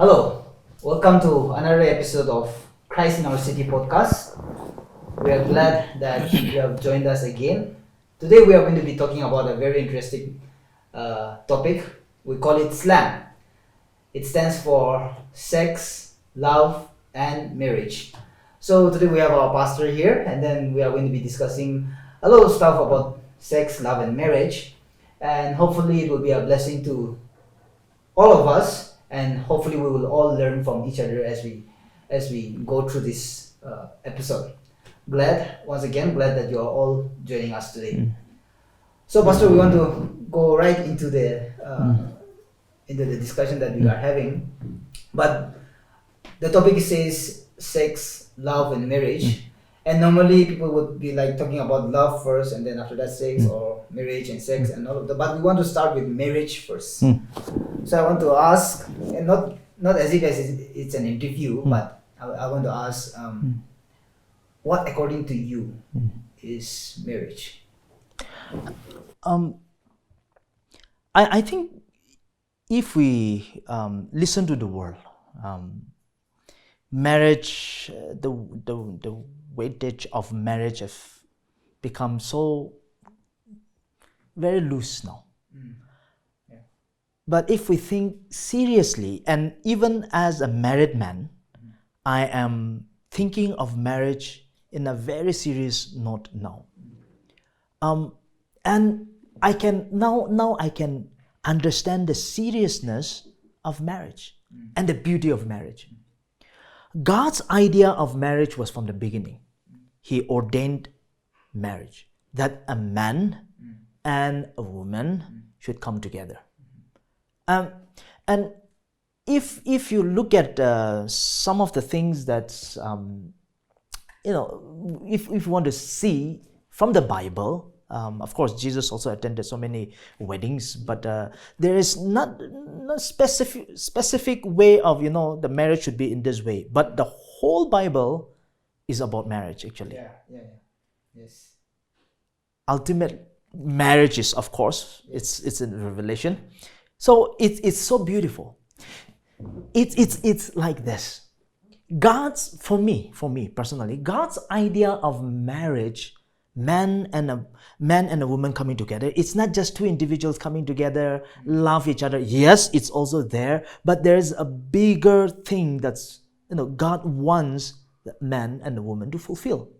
Hello, welcome to another episode of Christ in Our City podcast. We are glad that you have joined us again. Today we are going to be talking about a very interesting topic. We call it S.L.A.M. It stands for Sex, Love, and Marriage. So today we have our pastor here, and then we are going to be discussing a lot of stuff about sex, love, and marriage. And hopefully it will be a blessing to all of us, and hopefully we will all learn from each other as we go through this episode. Once again glad that you are all joining us today. So pastor, we want to go right into the discussion that we are having, but the topic says sex, love, and marriage. And normally people would be like talking about love first, and then after that sex, or marriage and sex and all of that. But we want to start with marriage first. So I want to ask, and not as if it's an interview, but I want to ask, what according to you is marriage? I think if we listen to the world, marriage, the weightage of marriage have become so very loose now. Yeah. But if we think seriously, and even as a married man, I am thinking of marriage in a very serious note now. And I can now I can understand the seriousness of marriage and the beauty of marriage. God's idea of marriage was from the beginning. He ordained marriage, that a man and a woman should come together. And if you look at some of the things that if you want to see from the Bible, of course Jesus also attended so many weddings, but there is not specific way of the marriage should be in this way. But the whole Bible is about marriage actually. Yes. Ultimate marriage is, of course, it's in Revelation. So it's so beautiful. It's like this. For me personally, God's idea of marriage, man and a woman coming together, it's not just two individuals coming together, love each other. Yes, it's also there, but there's a bigger thing that's God wants the man and the woman to fulfill.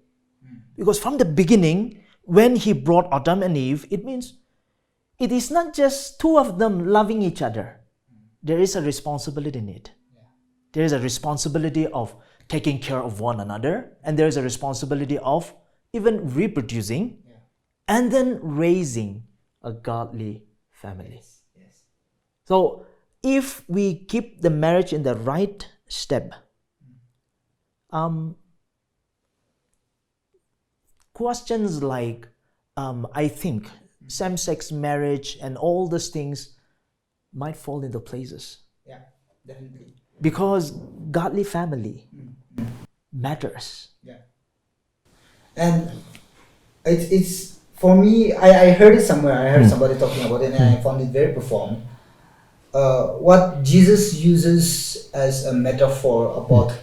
Because from the beginning, when He brought Adam and Eve, it means it is not just two of them loving each other. There is a responsibility in it. There is a responsibility of taking care of one another, and there is a responsibility of even reproducing and then raising a godly family. Yes. So if we keep the marriage in the right step, questions like, I think same-sex marriage and all these things might fall into places. Yeah, definitely. Because godly family matters. Yeah. And it's for me, I heard it somewhere. I heard somebody talking about it, and I found it very profound. What Jesus uses as a metaphor about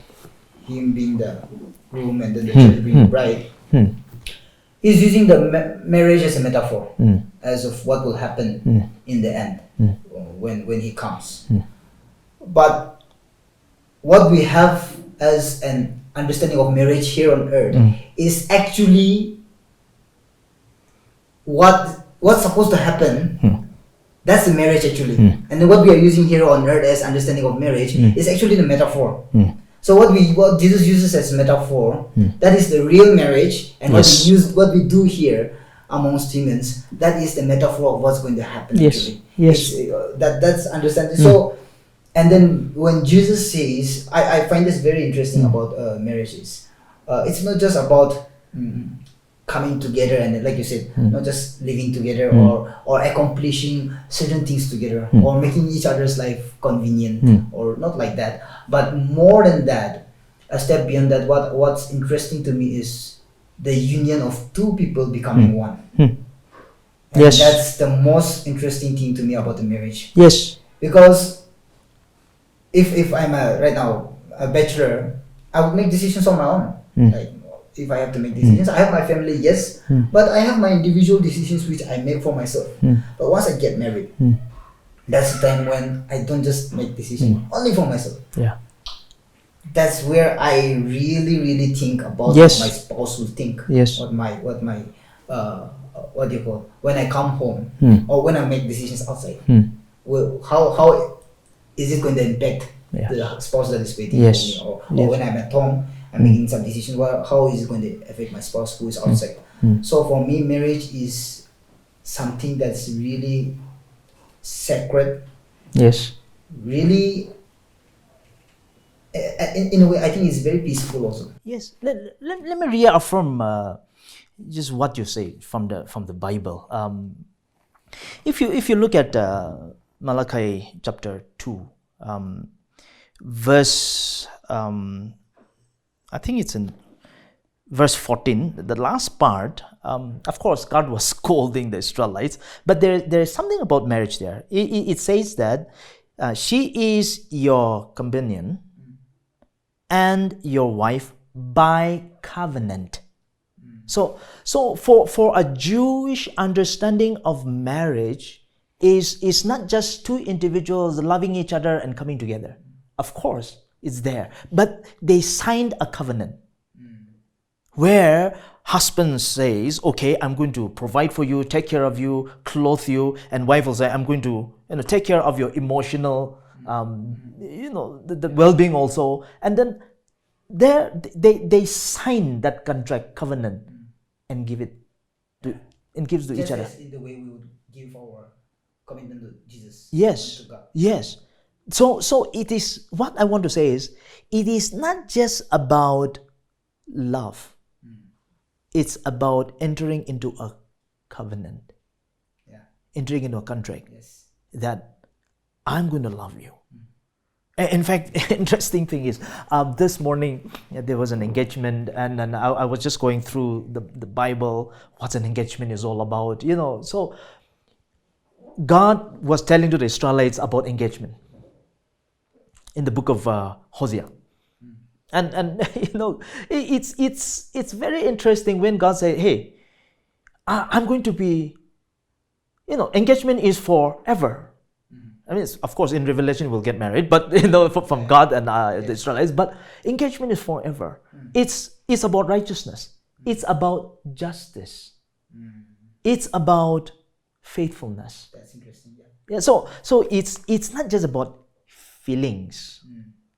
Him being the groom and then the church being the bride, He's using the marriage as a metaphor, as of what will happen in the end when He comes. But what we have as an understanding of marriage here on earth is actually what's supposed to happen. That's the marriage actually. And then what we are using here on earth as understanding of marriage is actually the metaphor. So what Jesus uses as metaphor, that is the real marriage, and what we do here amongst humans, that is the metaphor of what's going to happen actually. Yes. That's understanding. So, and then when Jesus says, I find this very interesting about marriages. It's not just about coming together and, like you said, not just living together or accomplishing certain things together or making each other's life convenient or not like that. But more than that, a step beyond that, what's interesting to me is the union of two people becoming one. And that's the most interesting thing to me about the marriage. Yes. Because if I'm right now a bachelor, I would make decisions on my own. Like if I have to make decisions, I have my family, yes, but I have my individual decisions which I make for myself. But once I get married, that's the time when I don't just make decisions only for myself. Yeah. That's where I really think about Yes. what my spouse will think. Yes. What my what do you call, when I come home or when I make decisions outside. Well, how is it going to impact the spouse that is waiting for me, or when I'm at home I'm making some decisions, well, how is it going to affect my spouse who is outside? So for me, marriage is something that's really sacred. Yes. Really, in a way, I think it's very peaceful also. Yes. Let me reaffirm just what you say from the Bible. If you look at Malachi chapter 2, verse I think it's in verse 14, the last part. Of course, God was scolding the Israelites, but there is something about marriage there. It says that she is your companion and your wife by covenant. So for a Jewish understanding of marriage is not just two individuals loving each other and coming together. Of course, it's there, but they signed a covenant where husband says, okay, I'm going to provide for you, take care of you, clothe you, and wife will say, I'm going to take care of your emotional the well-being also. And then they sign that contract covenant and give it to gives to each other. Just in the way we would give our commitment to Jesus. Yes. To God. Yes. So it is, what I want to say is, it is not just about love. It's about entering into a covenant. Yeah. Entering into a contract. Yes. That I'm going to love you. In fact, interesting thing is, this morning there was an engagement, and I was just going through the Bible, what an engagement is all about. So God was telling to the Israelites about engagement in the book of Hosea. And it's very interesting when God said, hey, I'm going to be, engagement is forever. I mean, of course, in Revelation we'll get married, but from God and the Israelites. But engagement is forever. It's about righteousness. It's about justice. It's about faithfulness. That's interesting. Yeah. So it's not just about feelings.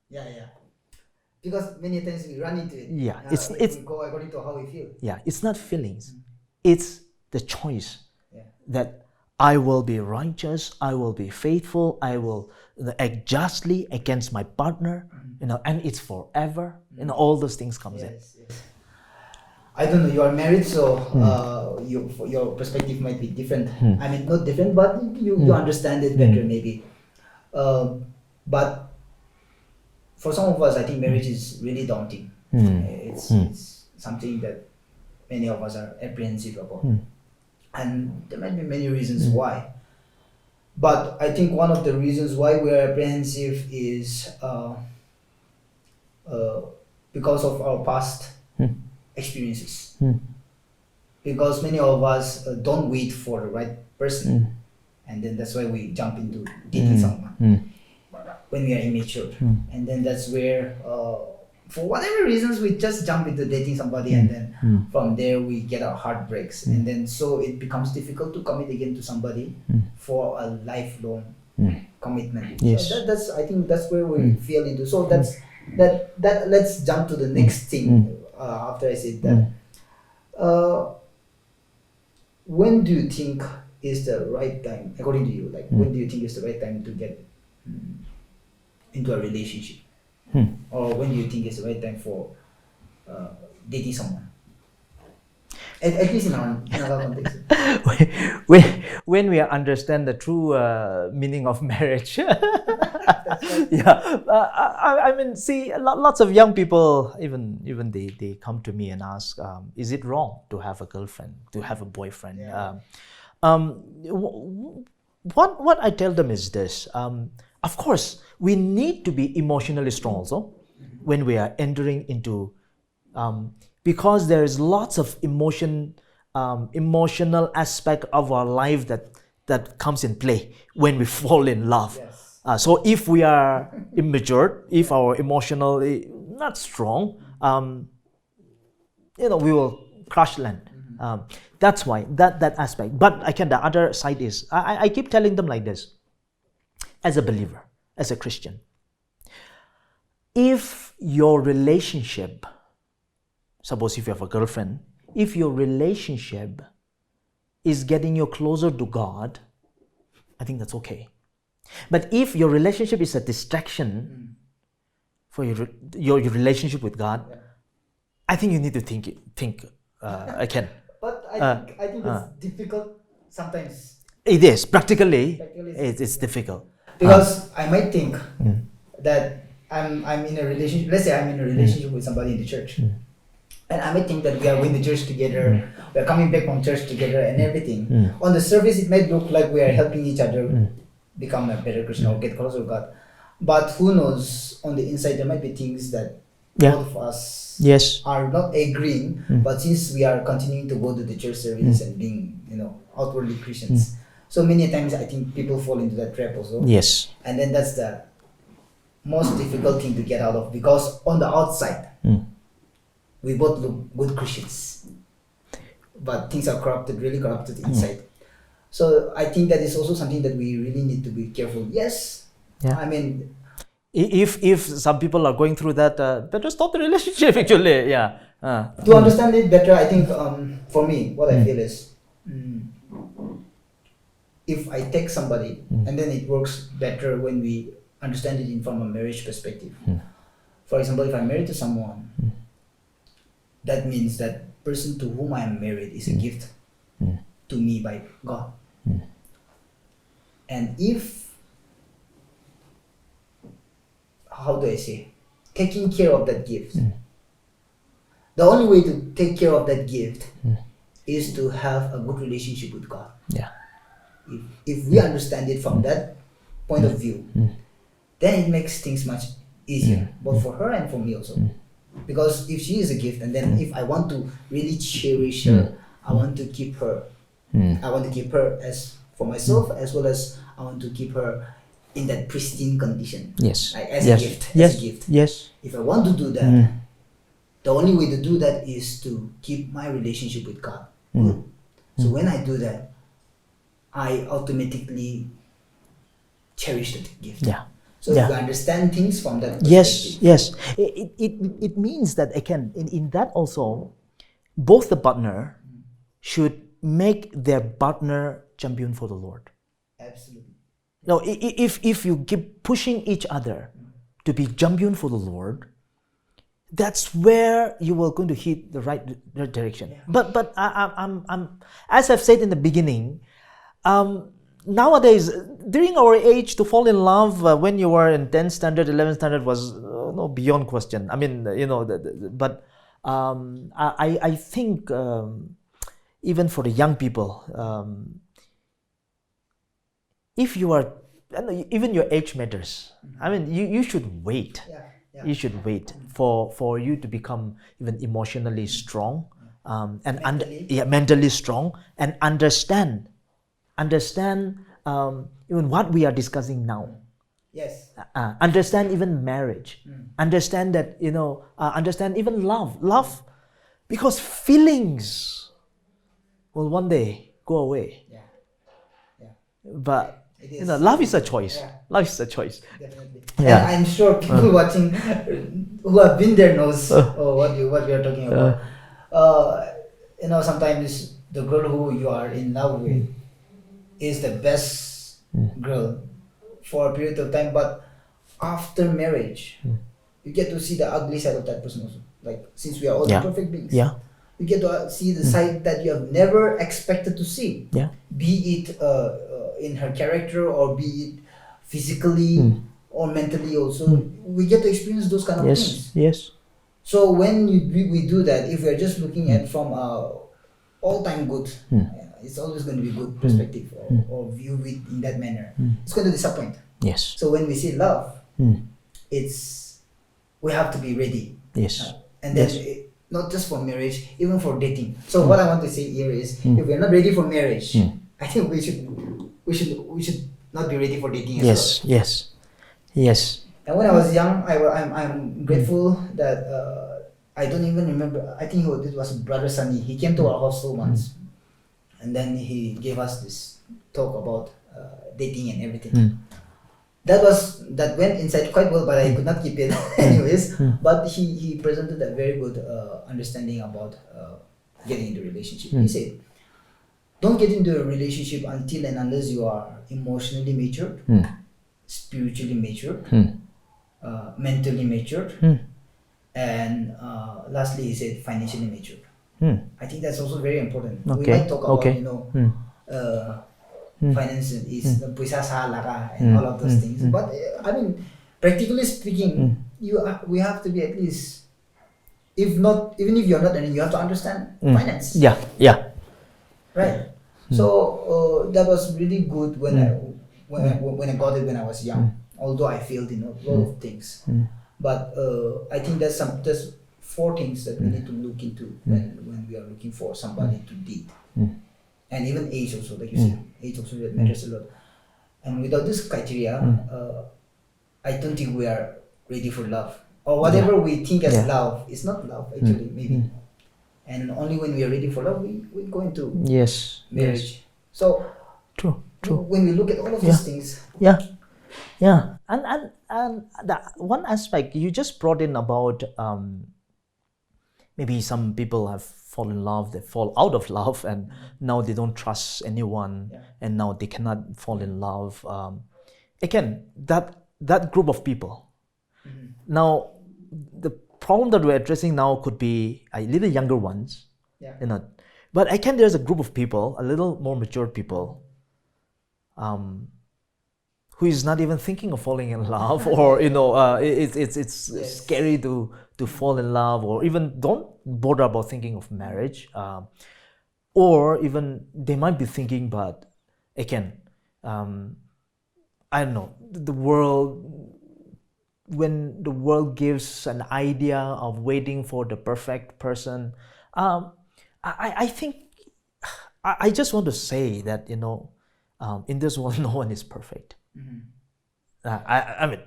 Yeah. Because many times we run into it. Yeah. It's we go according to how we feel. Yeah. It's not feelings. It's the choice. Yeah. That I will be righteous, I will be faithful, I will act justly against my partner, and it's forever. All those things comes in. Yes. I don't know, you are married, so your perspective might be different. I mean, not different, but you understand it better maybe. But for some of us, I think marriage is really daunting. It's something that many of us are apprehensive about. And there might be many reasons why. But I think one of the reasons why we are apprehensive is because of our past experiences. Because many of us don't wait for the right person. And then that's why we jump into dating someone when we are immature. And then that's where, for whatever reasons, we just jump into dating somebody, and then from there we get our heartbreaks, and then so it becomes difficult to commit again to somebody for a lifelong commitment. Yes. So that's I think that's where we feel into. So that let's jump to the next thing after I said that. When do you think is the right time, according to you? Like when do you think is the right time to get into a relationship? Or when do you think is the right time for dating someone? At least in our context. when we understand the true meaning of marriage. Yeah, I mean, see, lots of young people, even they come to me and ask, is it wrong to have a girlfriend, to have a boyfriend? Yeah. What I tell them is this. of course, we need to be emotionally strong also when we are entering into, because there is lots of emotional aspect of our life that comes in play when we fall in love. Yes. So if we are immature, if our emotionally not strong, we will crash land. That's why that aspect. But again, the other side is I keep telling them like this: as a believer, as a Christian, if your relationship, suppose if you have a girlfriend, if your relationship is getting you closer to God, I think that's okay. But if your relationship is a distraction for your relationship with God, I think you need to think again. But I think it's difficult sometimes. It is practically Practically it's difficult because I might think that I'm in a relationship. Let's say I'm in a relationship with somebody in the church, and I might think that we are going to church together. We are coming back from church together and everything. On the surface, it might look like we are helping each other become a better Christian or get closer to God. But who knows? On the inside, there might be things that both of us are not agreeing. But since we are continuing to go to the church service and being, outwardly Christians, so many times I think people fall into that trap also. Yes. And then that's the most difficult thing to get out of, because on the outside, we both look good Christians, but things are really corrupted inside. So I think that is also something that we really need to be careful. Yes. Yeah. I mean, if some people are going through that, better stop the relationship. Actually, yeah. To understand it better, I think for me, what I feel is, if I take somebody and then it works better when we understand it from a marriage perspective. For example, if I'm married to someone, that means that person to whom I am married is a gift to me by God. And if, how do I say, taking care of that gift, the only way to take care of that gift is to have a good relationship with God. Yeah. If we understand it from that point of view, then it makes things much easier, both for her and for me also. Because if she is a gift, and then if I want to really cherish her, I want to keep her. I want to keep her as for myself, as well as I want to keep her in that pristine condition. Yes. Like as a gift. As a gift. Yes. If I want to do that, the only way to do that is to keep my relationship with God good. So when I do that, I automatically cherish that gift. Yeah. So if you understand things from that perspective. Yes. It means that again in that also, both the partner should make their partner champion for the Lord. Absolutely. Now, if you keep pushing each other to be champion for the Lord, that's where you will going to hit the right direction. Yeah. But I'm as I've said in the beginning, nowadays during our age to fall in love when you were in 10th standard, 11th standard was beyond question. I mean, but I think even for the young people, if you are, even your age matters. I mean, you should wait. Yeah. You should wait for you to become even emotionally strong, and mentally strong, and understand even what we are discussing now. Yes. Understand even marriage. Understand that understand even love, because feelings will one day go away. Yeah. But love is a choice. Yeah. Love is a choice. Definitely. Yeah. And I'm sure people watching who have been there knows what we are talking about. Sometimes the girl who you are in love with is the best girl for a period of time, but after marriage, you get to see the ugly side of that person also. Like, since we are all imperfect beings, you get to see the side that you have never expected to see. Yeah. Be it in her character, or be it physically or mentally also. We get to experience those kind of things. Yes. So when we do that, if we are just looking at from all-time good, it's always going to be good perspective or view it in that manner. It's going to disappoint. Yes. So when we say love, Mm. it's we have to be ready. Yes. And then Yes. not just for marriage, even for dating. So what I want to say here is, if we're not ready for marriage, I think we should not be ready for dating as well. Yes. Yes. Yes. And when I was young, I'm grateful that I don't even remember. I think it was Brother Sunny. He came to our hostel once, and then he gave us this talk about dating and everything. That went inside quite well, but I could not keep it anyways. But he presented a very good understanding about getting into a relationship. He said, don't get into a relationship until and unless you are emotionally matured, spiritually matured, mentally matured, and lastly he said financially matured. I think that's also very important. We might talk about finance is the puisa sahala and all of those things, but I mean, practically speaking, we have to be at least, if not, even if you're not earning, you have to understand finance. Yeah. Right. So that was really good when I got it when I was young. Although I failed in a lot of things, but I think there's 4 things that we need to look into when we are looking for somebody to date, and even age also, like you said, age also matters a lot. And without this criteria, I don't think we are ready for love, or whatever we think as love is not love actually, maybe. And only when we are ready for love, we go into marriage. So True. when we look at all of these things, And the one aspect you just brought in about maybe some people have fallen in love, they fall out of love, and now they don't trust anyone, and now they cannot fall in love. Again, that group of people. Now, the problem that we're addressing now could be a little younger ones, but again, there's a group of people, a little more mature people, who is not even thinking of falling in love, or it's scary to fall in love, or even don't bother about thinking of marriage, or even they might be thinking, but again, I don't know, when the world gives an idea of waiting for the perfect person, I think I just want to say that in this world no one is perfect. I mean,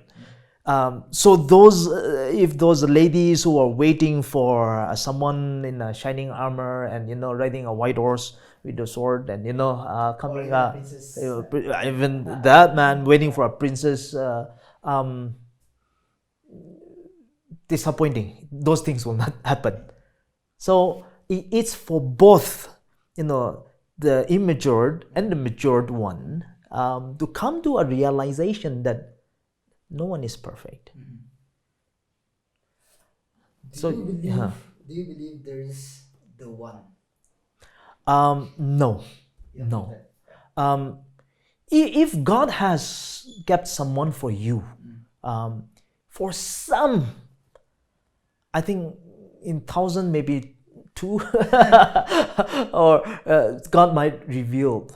so those if those ladies who are waiting for someone in a shining armor and riding a white horse with a sword and coming even that man waiting for a princess, disappointing. Those things will not happen. So it's for both the immatured and the matured one to come to a realization that no one is perfect. Do you believe there is the one? No. If God has kept someone for you, for some, I think in 1,000 maybe 2, or God might reveal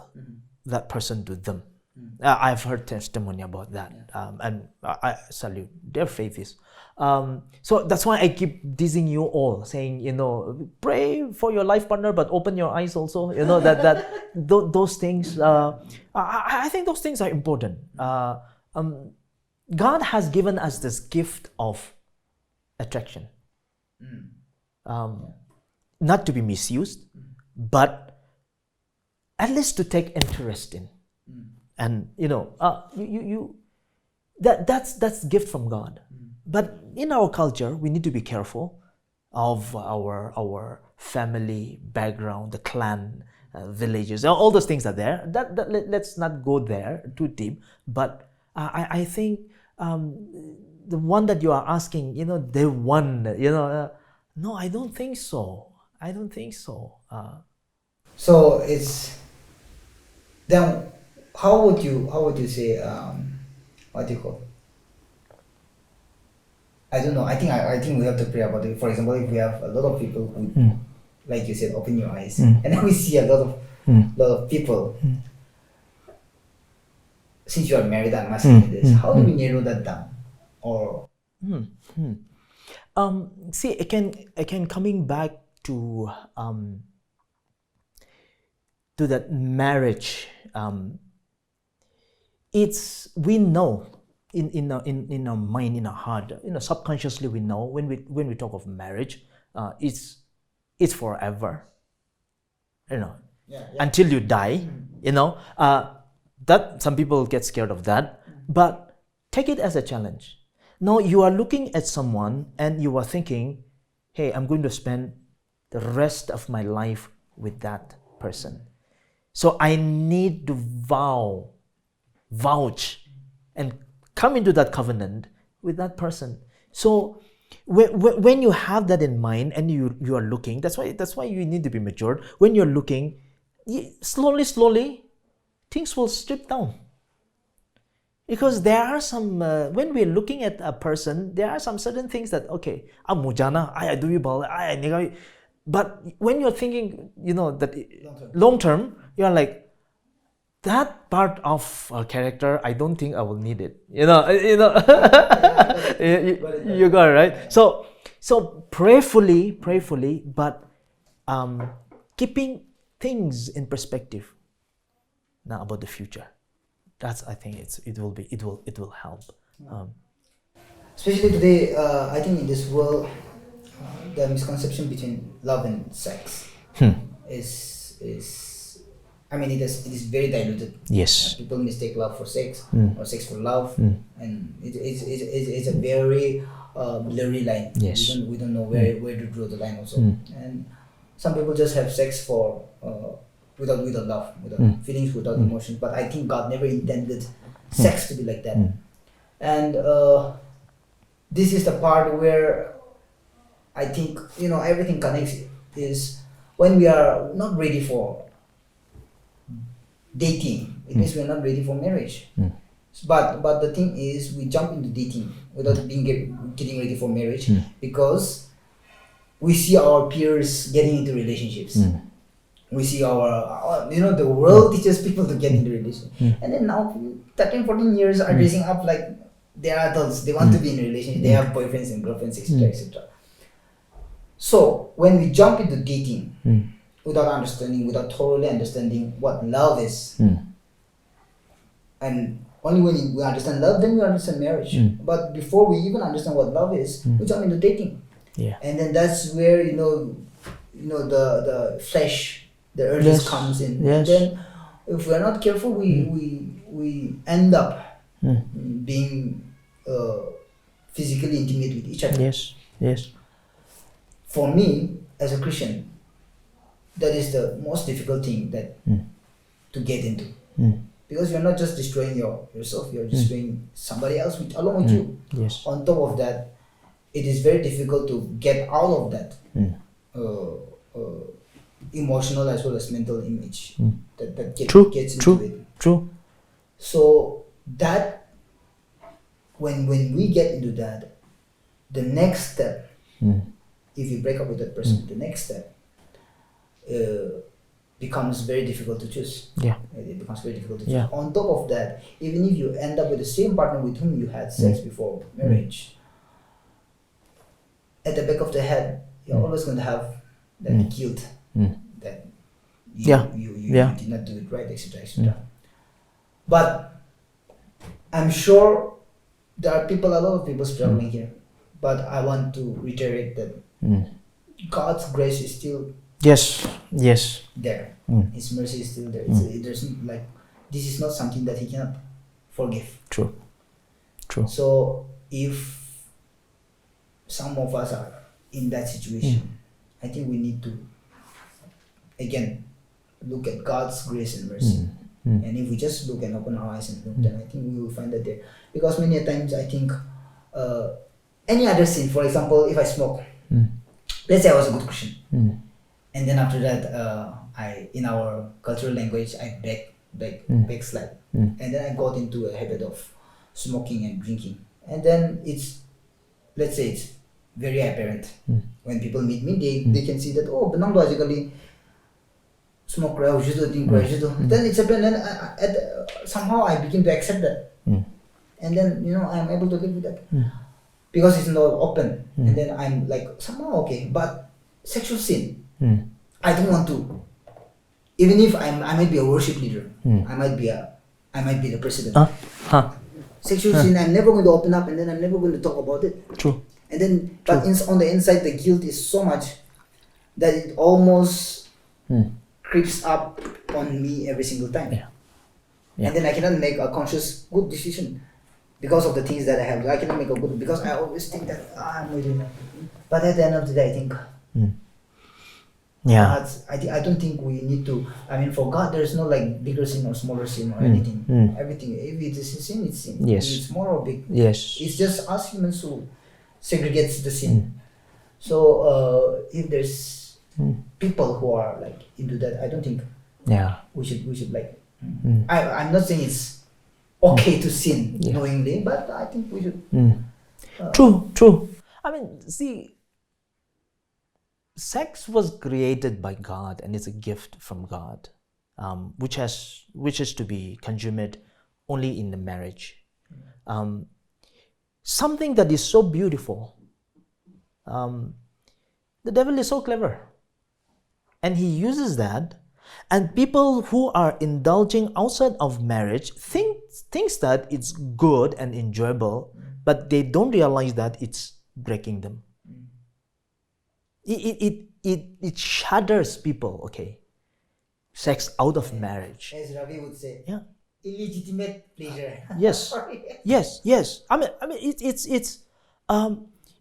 that person to them. I've heard testimony about that, and I salute their faith is. So that's why I keep teasing you all, saying, pray for your life partner, but open your eyes also. Those things. I think those things are important. God has given us this gift of attraction, not to be misused, but at least to take interest in. And that's gift from God. But in our culture, we need to be careful of our family background, the clan, villages, all those things are there. Let's not go there too deep. But I think the one that you are asking, the one, no, I don't think so. So it's then. How would you say what do you call? I don't know. I think we have to pray about it. For example, if we have a lot of people who, like you said, open your eyes, and then we see a lot of people since you are married, I'm asking you this. How do we narrow that down? Or See, again, coming back to that marriage. It's, we know in our mind, in our heart, subconsciously we know when we talk of marriage, it's forever, until you die, that some people get scared of that, but take it as a challenge. Now you are looking at someone and you are thinking, hey, I'm going to spend the rest of my life with that person, so I need to vouch and come into that covenant with that person. So when you have that in mind and you are looking, that's why you need to be matured. When you're looking, slowly things will strip down, because there are some when we're looking at a person, there are some certain things that, okay, I do you, but when you're thinking, that long term, you're like, that part of a character, I don't think I will need it. You got it, right? So prayerfully, but keeping things in perspective now about the future. That's, I think it will help. Especially today, I think in this world, the misconception between love and sex is I mean, it is very diluted. Yes. People mistake love for sex or sex for love, and it's a very blurry line. Yes. We don't know where to draw the line also. And some people just have sex for without love, without feelings, without emotions. But I think God never intended sex to be like that. And this is the part where I think everything connects. Is when we are not ready for dating, it means we are not ready for marriage. But the thing is, we jump into dating without getting ready for marriage, because we see our peers getting into relationships. We see our the world teaches people to get into relationships, and then now 13, 14 years are dressing up like they are adults. They want to be in a relationship. They have boyfriends and girlfriends, etc., etc. So when we jump into dating without thoroughly understanding what love is, and only when we understand love, then we understand marriage. But before we even understand what love is, we jump into dating. Yeah. And then that's where the flesh, the urges comes in. Yes. And then if we're not careful, we end up being physically intimate with each other. Yes. For me, as a Christian, that is the most difficult thing that to get into, because you're not just destroying yourself, you're destroying somebody else along with you. Yes. On top of that, it is very difficult to get out of that emotional as well as mental image that gets into it. True. So that when we get into that, the next step, if you break up with that person, the next step becomes very difficult to choose. Yeah. It becomes very difficult to choose. Yeah. On top of that, even if you end up with the same partner with whom you had sex before marriage, at the back of the head, you're always going to have that guilt that you did not do it right, etc., etc. But I'm sure there are a lot of people struggling here. But I want to reiterate that God's grace is still Yes. there. His mercy is still there. There's like, this is not something that He cannot forgive. True. So if some of us are in that situation, I think we need to again look at God's grace and mercy. And if we just look and open our eyes and look, then I think we will find that there. Because many a times I think any other sin, for example, if I smoke, let's say I was a good Christian, and then after that I, in our cultural language, I backslide, and then I got into a habit of smoking and drinking, and then let's say it's very apparent when people meet me, they can see that, oh, Benang logically smoke then it's happened, and somehow I begin to accept that, and then I'm able to live with that because it's not open, and then I'm like somehow okay. But sexual sin, I don't want to. Even if I might be a worship leader, I might be the president. Sexual sin, I'm never going to open up, and then I'm never going to talk about it. True. And then, but on the inside, the guilt is so much that it almost creeps up on me every single time. Yeah. And then I cannot make a conscious good decision because of the things that I have. I cannot make a good, because I always think that I'm waiting. But at the end of the day, I think. Yeah. I don't think we need to. I mean, for God, there's no like bigger sin or smaller sin or anything. Everything. If it is a sin, it's sin. Yes. If it's small or big. Yes. It's just us humans who segregates the sin. So if there's people who are like into that, I don't think. Yeah. We should like. I'm not saying it's okay to sin knowingly, but I think we should. True. I mean, see. Sex was created by God, and it's a gift from God, which is to be consummated only in the marriage. Something that is so beautiful. The devil is so clever, and he uses that. And people who are indulging outside of marriage thinks that it's good and enjoyable, but they don't realize that it's breaking them. It shatters people, okay? Sex out of marriage. As Ravi would say, yeah, illegitimate pleasure. Yes, yes. I mean, it's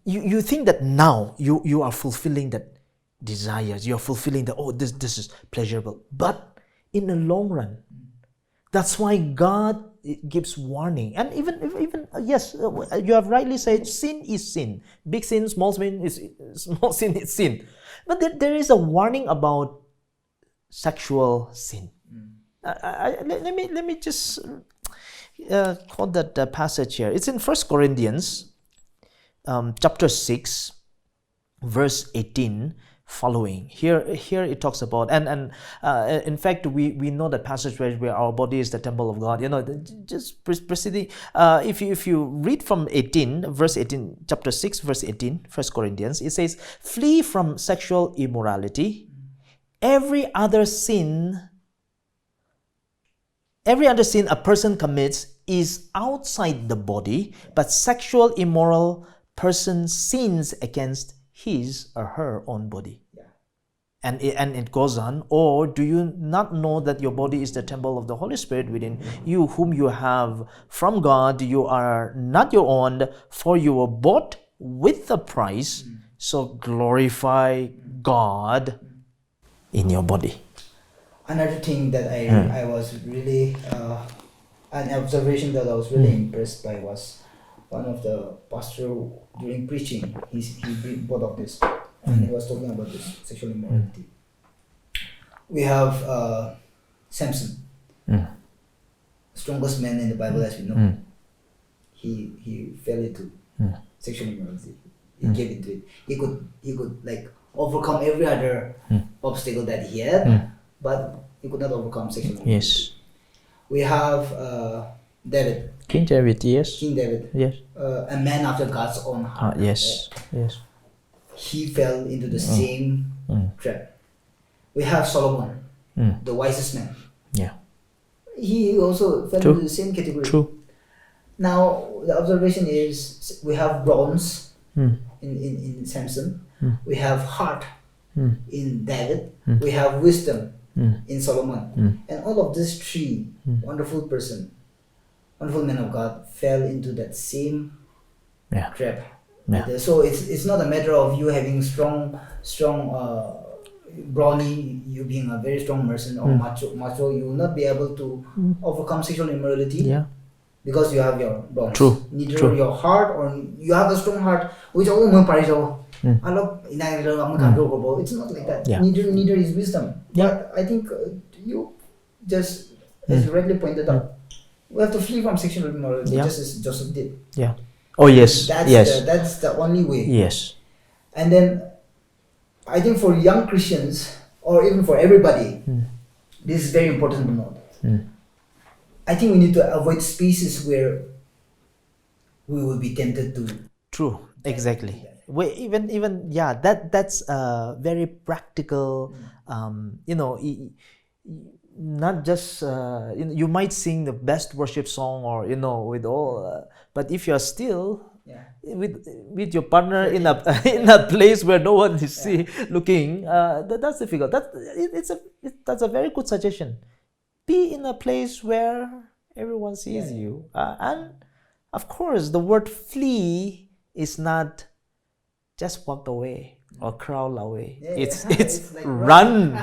you think that now you are fulfilling that desires. You are fulfilling that this is pleasurable, but in the long run, that's why God gives warning. And even yes, you have rightly said, sin is sin. Big sin, small sin is sin. But there is a warning about sexual sin. Let me just quote that passage here. It's in 1 Corinthians chapter 6, verse 18 following. Here it talks about, and in fact we know the passage where our body is the temple of God. Just preceding, if you read from 18, verse 18, chapter 6, verse 18, 1 Corinthians, it says, "Flee from sexual immorality. Every other sin a person commits is outside the body, but sexual immoral person sins against his or her own body." And it goes on, "Or do you not know that your body is the temple of the Holy Spirit within you, whom you have from God? You are not your own, for you were bought with a price. So glorify God in your body." Another thing that I was really an observation that I was really impressed by was one of the pastor during preaching. He brought up this, and he was talking about this sexual immorality. We have Samson, strongest man in the Bible as we know. He fell into sexual immorality. He gave into it. He could like overcome every other obstacle that he had, but he could not overcome sexual immorality. Yes. We have David. King David, yes. King David. Yes. A man after God's own heart. Yes. Yes. He fell into the same trap. We have Solomon, the wisest man. Yeah. He also fell into the same category. True. Now the observation is we have bronze in Samson. We have heart in David. We have wisdom in Solomon. And all of these three wonderful men of God fell into that same trap. Yeah. So it's not a matter of you having strong brawny, you being a very strong person or macho. You will not be able to overcome sexual immorality. Yeah. Because you have your bronze. True. Neither your heart or you have a strong heart, which it's not like that. Yeah. Neither is wisdom. But I think you just, as you rightly pointed out, we have to flee from sexual immorality, just as Joseph did. Yeah. Oh yes. That's the only way. Yes. And then I think for young Christians or even for everybody, this is very important to note. I think we need to avoid spaces where we will be tempted to. True, exactly. Even yeah, that's very practical. Not just you might sing the best worship song or with all, but if you're still with your partner in a in a place where no one is looking, that's difficult. That's a very good suggestion. Be in a place where everyone sees you, and of course, the word flee is not just walk away or crawl away. It's like run,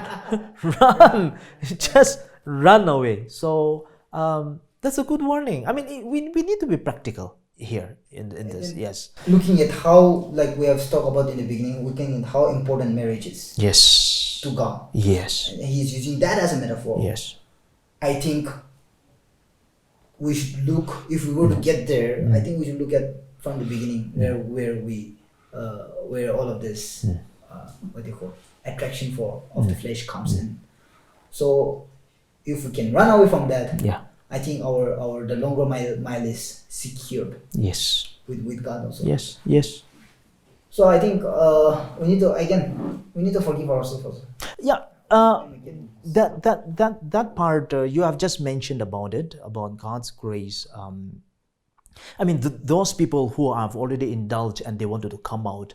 run, just run away. So that's a good warning. I mean, we need to be practical here in this. Yes. Looking at how, like we have talked about in the beginning, looking at how important marriage is. Yes. To God. Yes. And He's using that as a metaphor. Yes. I think we should look, if we were to get there, I think we should look at from the beginning where all of this what do you call attraction of the flesh comes in. So if we can run away from that, I think our the longer mile is secured. Yes. With God also. Yes. Yes. So I think we need to forgive ourselves also. Yeah. That part you have just mentioned about God's grace. I mean, those people who have already indulged and they wanted to come out,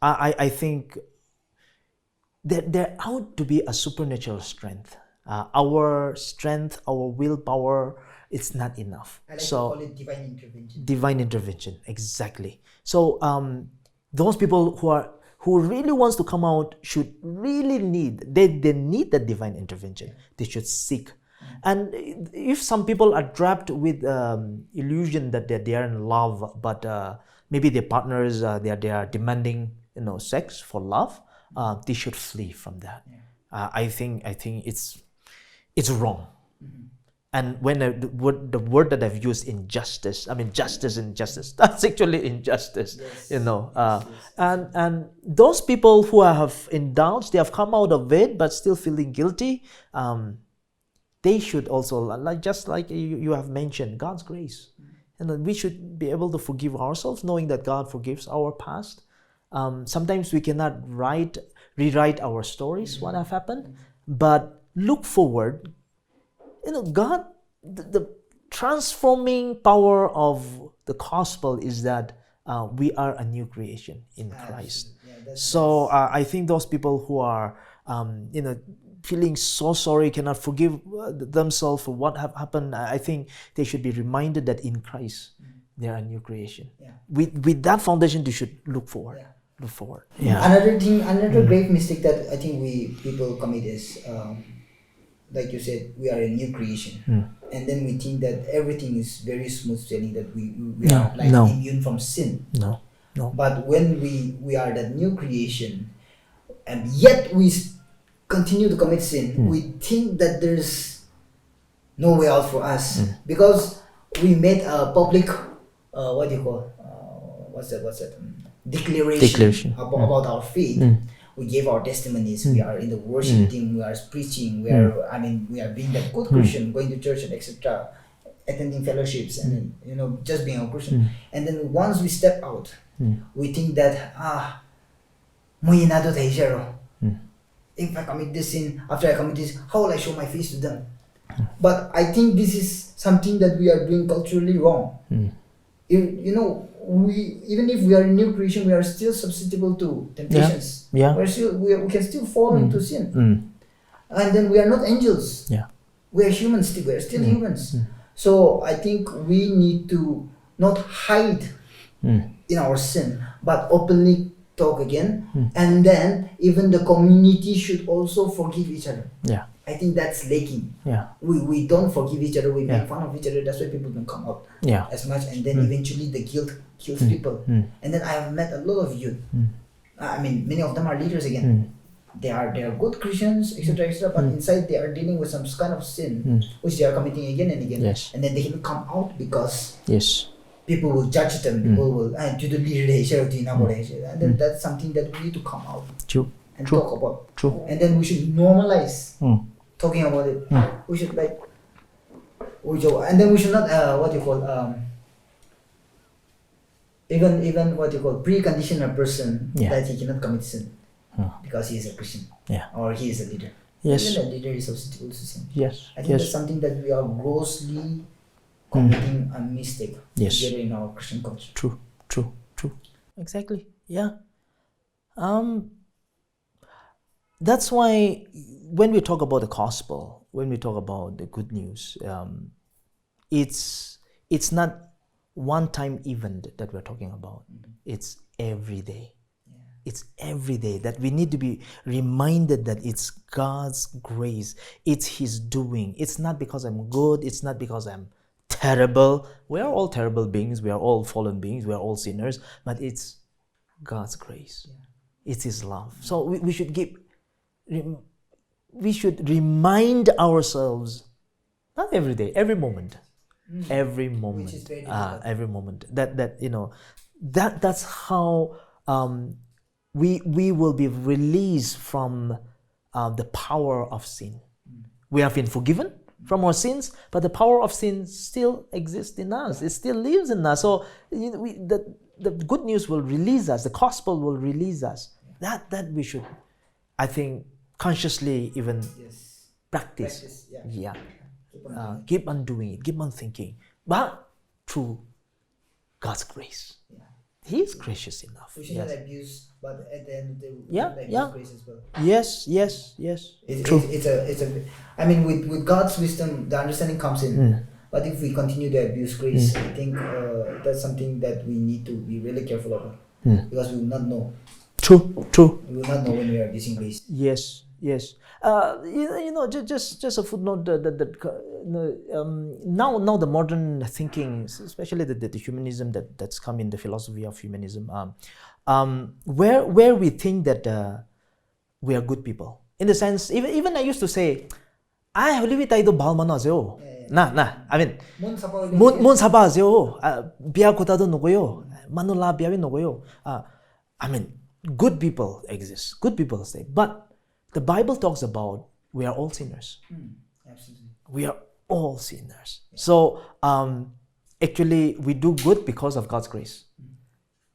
I think there ought to be a supernatural strength. Our strength, our willpower, it's not enough. I like to call it divine intervention. Divine intervention, exactly. So those people who really wants to come out should really need that divine intervention. They should seek. And if some people are trapped with illusion that they are in love, but maybe their partners they are demanding sex for love, they should flee from that. I think it's wrong. And when the word that I've used, injustice, I mean justice, that's actually injustice. And those people who have indulged, they have come out of it but still feeling guilty, they should also, just like you have mentioned, God's grace. And we should be able to forgive ourselves, knowing that God forgives our past. Sometimes we cannot rewrite our stories, what have happened, but look forward. God, the transforming power of the gospel is that we are a new creation in Christ. So I think those people who are, feeling so sorry, cannot forgive themselves for what have happened, I think they should be reminded that in Christ they are a new creation. With that foundation, they should look forward. Another grave mistake that I think people commit is, like you said, we are a new creation, and then we think that everything is very smooth sailing, that we are immune from sin. No. But when we are that new creation, and yet we continue to commit sin, we think that there's no way out for us because we made a public declaration about our faith. We gave our testimonies. We are in the worship team. We are preaching. We are being that good Christian, going to church and etc., attending fellowships, and just being a Christian. And then once we step out, we think that if I commit this sin, after I commit this, how will I show my face to them? But I think this is something that we are doing culturally wrong. Even if we are a new creation, we are still susceptible to temptations. We can still fall into sin. And then we are not angels. We are humans still. We are still humans. So I think we need to not hide in our sin, but openly talk again. And then even the community should also forgive each other. I think that's lacking. We don't forgive each other. We make fun of each other. That's why people don't come out as much. And then eventually the guilt kills people. And then I have met a lot of youth. Many of them are leaders again. They are good Christians, etc., but inside they are dealing with some kind of sin, which they are committing again and again. And then they can come out because people will judge them. People will and then that's something that we need to come out and talk about. And then we should normalize talking about it, we should like, and then we should not even what you call precondition a person that he cannot commit sin because he is a Christian or he is a leader. Yes. Even a leader is susceptible to sin. Yes. I think that's something that we are grossly committing a mistake together in our Christian culture. True. Exactly. Yeah. That's why when we talk about the gospel, when we talk about the good news, it's not one-time event that we're talking about. It's every day. It's every day that we need to be reminded that it's God's grace. It's His doing. It's not because I'm good. It's not because I'm terrible. We are all terrible beings. We are all fallen beings. We are all sinners. But it's God's grace. It's His love. So we should remind ourselves, not every day, every moment. Every moment. Which is very every moment. That's how we will be released from the power of sin. We have been forgiven from our sins, but the power of sin still exists in us. It still lives in us. So the good news will release us. The gospel will release us. That we should, I think, consciously even practice. Keep on doing it. Keep on thinking, but through God's grace. He is gracious enough. We should not abuse, but at the end of the day, we should abuse grace as well. Yes. True. It's a. I mean, with God's wisdom, the understanding comes in. But if we continue to abuse grace, I think that's something that we need to be really careful about, because we will not know. True. We will not know when we are abusing grace. Yes. Just a footnote now the modern thinking, especially the humanism that's come in, the philosophy of humanism, where we think that we are good people. In the sense, even I used to say, I have lived tayo balmano aseo. I mean, mon saba aseo. Biya kota do nogoyo. Manula biya nogoyo. I mean, good people exist. Good people stay, but the Bible talks about we are all sinners. Absolutely. We are all sinners. So actually we do good because of God's grace.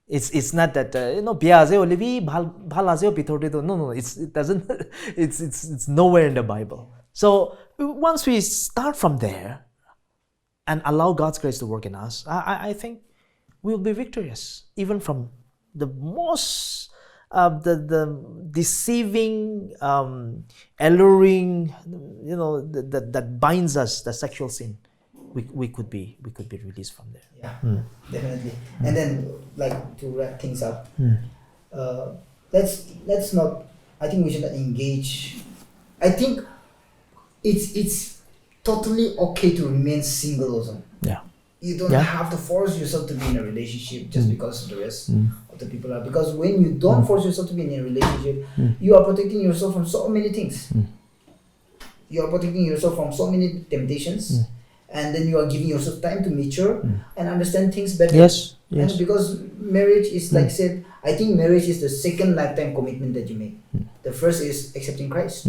It's not that biazeo livi bhalazeo pitordo. No. It doesn't. It's nowhere in the Bible. So once we start from there and allow God's grace to work in us, I think we'll be victorious even from the most the deceiving, alluring, that binds us, the sexual sin. We could be released from there. Yeah, definitely. And then, like, to wrap things up, let's not. I think we should not engage. I think it's totally okay to remain single also. Yeah. You don't have to force yourself to be in a relationship just because the rest of the people are. Because when you don't force yourself to be in a relationship, you are protecting yourself from so many things. You are protecting yourself from so many temptations, and then you are giving yourself time to mature and understand things better. Yes. And because marriage is like said, I think marriage is the second lifetime commitment that you make. The first is accepting Christ.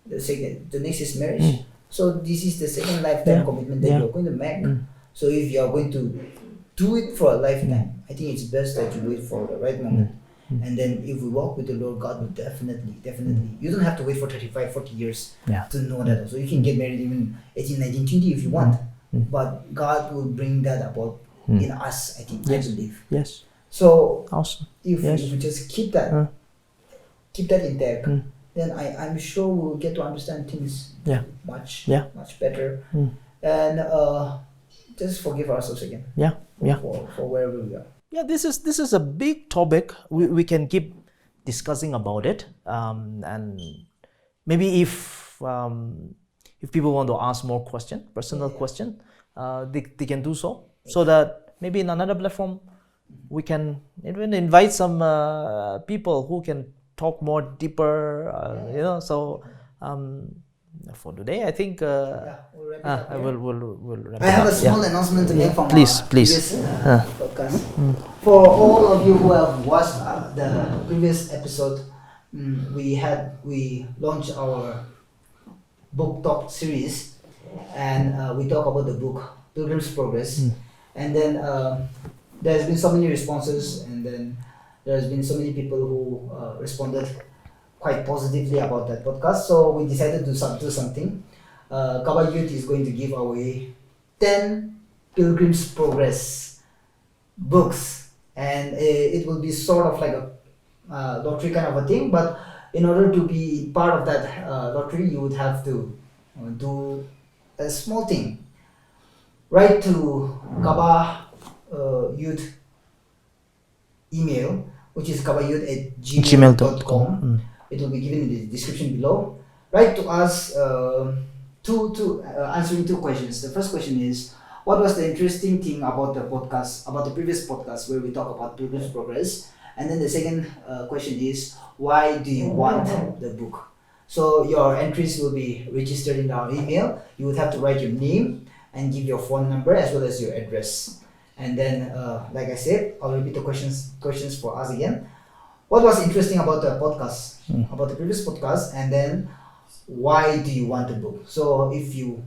The next is marriage. So this is the second lifetime commitment that you are going to make. So if you are going to do it for a lifetime, I think it's best that you wait for the right moment. And then if we walk with the Lord, God will definitely, you don't have to wait for 35, 40 years to know that. So you can get married even 18, 19, 20 if you want. But God will bring that about in us, I think, I believe. Yes. So awesome. If we just keep that intact, then I'm sure we'll get to understand things much better. And just forgive ourselves again. For wherever we are. Yeah, this is a big topic. We can keep discussing about it, and maybe if people want to ask more personal question, they can do so that maybe in another platform we can even invite some people who can talk more deeper. For today, I think we'll wrap it up. We'll wrap it up. I have a small announcement to make from please. Previous podcast. For all of you who have watched the previous episode, we launched our book talk series, and we talk about the book Pilgrim's Progress, and then there's been so many responses, and then there's been so many people who responded quite positively about that podcast. So we decided to do something. Kabayouth is going to give away 10 Pilgrim's Progress books, and it will be sort of like a lottery kind of a thing. But in order to be part of that lottery, you would have to do a small thing. Write to Kaba Youth email, which is kabayouth at gmail.com. It will be given in the description below. Write to us answering two questions. The first question is, what was the interesting thing about the podcast, about the previous podcast where we talk about Pilgrim's Progress? And then the second question is, why do you want the book? So your entries will be registered in our email. You would have to write your name and give your phone number as well as your address. And then, like I said, I'll repeat the questions for us again. What was interesting about the podcast, about the previous podcast, and then why do you want the book? So if you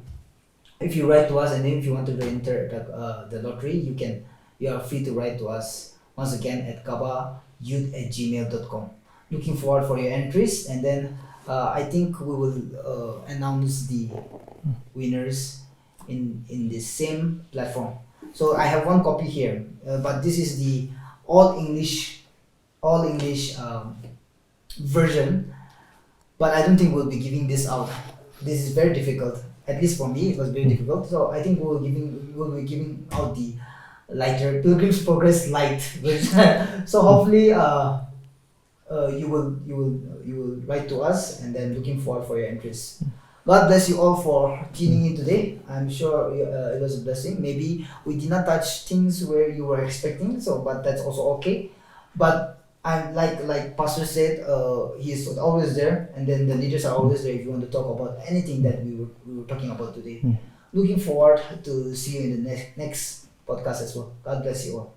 write to us, and then if you want to enter the lottery, you are free to write to us once again at kabayouth@gmail.com. Looking forward for your entries, and then I think we will announce the winners in the same platform. So I have one copy here, but this is the all English version. But I don't think we'll be giving this out. This is very difficult. At least for me, it was very difficult. So I think we'll be giving out the lighter Pilgrim's Progress light version. So hopefully, you will write to us, and then looking forward for your entries. God bless you all for tuning in today. I'm sure it was a blessing. Maybe we did not touch things where you were expecting, but that's also okay. But I'm like Pastor said, he's always there, and then the leaders are always there if you want to talk about anything that we were talking about today. Looking forward to see you in the next podcast as well. God bless you all.